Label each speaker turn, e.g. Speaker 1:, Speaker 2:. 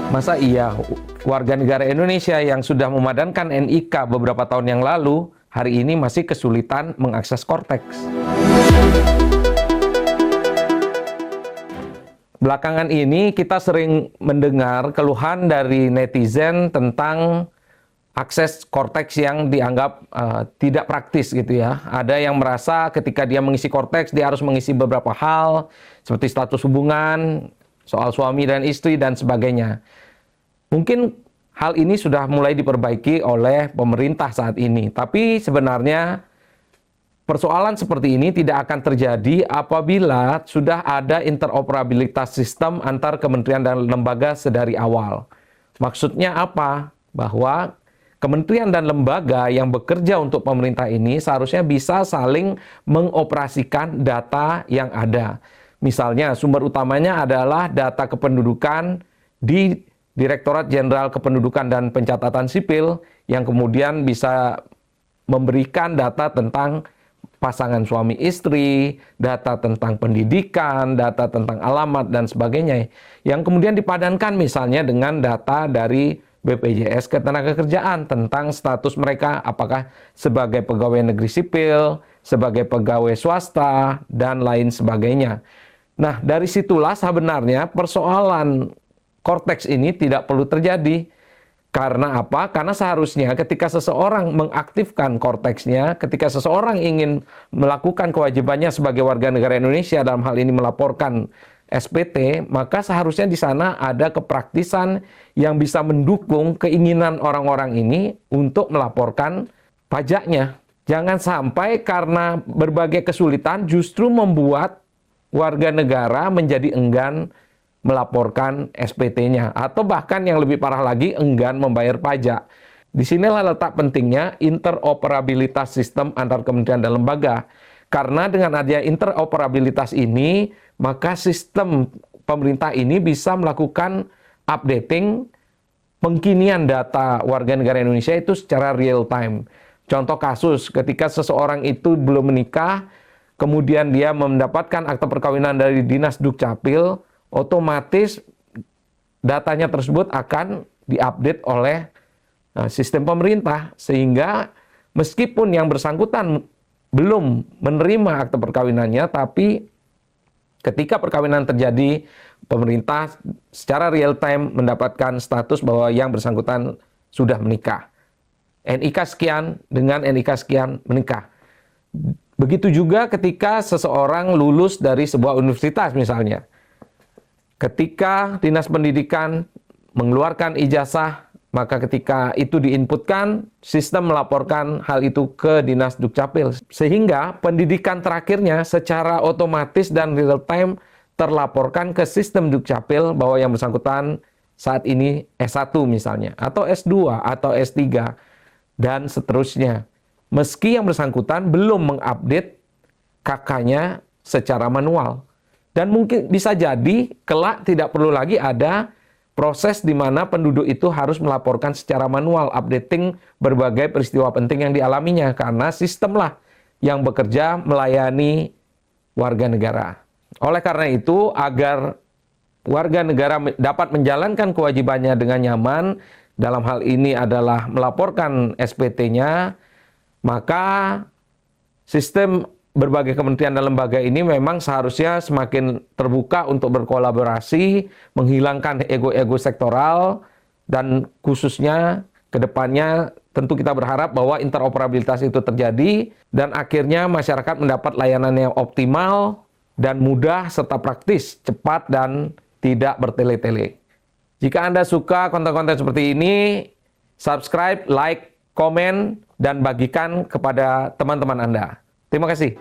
Speaker 1: Masa iya warga negara Indonesia yang sudah memadankan NIK beberapa tahun yang lalu, hari ini masih kesulitan mengakses Cortex? Belakangan ini kita sering mendengar keluhan dari netizen tentang akses Cortex yang dianggap tidak praktis gitu ya. Ada yang merasa ketika dia mengisi Cortex, dia harus mengisi beberapa hal, seperti status hubungan, soal suami dan istri, dan sebagainya. Mungkin hal ini sudah mulai diperbaiki oleh pemerintah saat ini. Tapi sebenarnya persoalan seperti ini tidak akan terjadi apabila sudah ada interoperabilitas sistem antar kementerian dan lembaga sedari awal. Maksudnya apa? Bahwa kementerian dan lembaga yang bekerja untuk pemerintah ini seharusnya bisa saling mengoperasikan data yang ada. Misalnya sumber utamanya adalah data kependudukan di Direktorat Jenderal Kependudukan dan Pencatatan Sipil yang kemudian bisa memberikan data tentang pasangan suami istri, data tentang pendidikan, data tentang alamat dan sebagainya, yang kemudian dipadankan misalnya dengan data dari BPJS Ketenagakerjaan tentang status mereka, apakah sebagai pegawai negeri sipil, sebagai pegawai swasta, dan lain sebagainya. Nah, dari situlah sebenarnya persoalan Cortex ini tidak perlu terjadi. Karena apa? Karena seharusnya ketika seseorang mengaktifkan Cortex-nya, ketika seseorang ingin melakukan kewajibannya sebagai warga negara Indonesia, dalam hal ini melaporkan SPT, maka seharusnya di sana ada kepraktisan yang bisa mendukung keinginan orang-orang ini untuk melaporkan pajaknya. Jangan sampai karena berbagai kesulitan justru membuat warga negara menjadi enggan melaporkan SPT-nya, atau bahkan yang lebih parah lagi, enggan membayar pajak. Disinilah letak pentingnya interoperabilitas sistem antar kementerian dan lembaga. Karena dengan adanya interoperabilitas ini, maka sistem pemerintah ini bisa melakukan updating pengkinian data warga negara Indonesia itu secara real time. Contoh kasus, ketika seseorang itu belum menikah, kemudian dia mendapatkan akta perkawinan dari Dinas Dukcapil, otomatis datanya tersebut akan diupdate oleh sistem pemerintah, sehingga meskipun yang bersangkutan belum menerima akta perkawinannya, tapi ketika perkawinan terjadi, pemerintah secara real time mendapatkan status bahwa yang bersangkutan sudah menikah. NIK sekian dengan NIK sekian menikah. Begitu juga ketika seseorang lulus dari sebuah universitas misalnya. Ketika Dinas Pendidikan mengeluarkan ijazah, maka ketika itu diinputkan, sistem melaporkan hal itu ke Dinas Dukcapil. Sehingga pendidikan terakhirnya secara otomatis dan real time terlaporkan ke sistem Dukcapil bahwa yang bersangkutan saat ini S1 misalnya, atau S2, atau S3, dan seterusnya. Meski yang bersangkutan belum mengupdate KK-nya secara manual. Dan mungkin bisa jadi kelak tidak perlu lagi ada proses di mana penduduk itu harus melaporkan secara manual, updating berbagai peristiwa penting yang dialaminya, karena sistemlah yang bekerja melayani warga negara. Oleh karena itu, agar warga negara dapat menjalankan kewajibannya dengan nyaman, dalam hal ini adalah melaporkan SPT-nya, maka sistem berbagai kementerian dan lembaga ini memang seharusnya semakin terbuka untuk berkolaborasi, menghilangkan ego-ego sektoral, dan khususnya ke depannya tentu kita berharap bahwa interoperabilitas itu terjadi, dan akhirnya masyarakat mendapat layanan yang optimal dan mudah serta praktis, cepat dan tidak bertele-tele. Jika Anda suka konten-konten seperti ini, subscribe, like, komen, dan bagikan kepada teman-teman Anda. Terima kasih.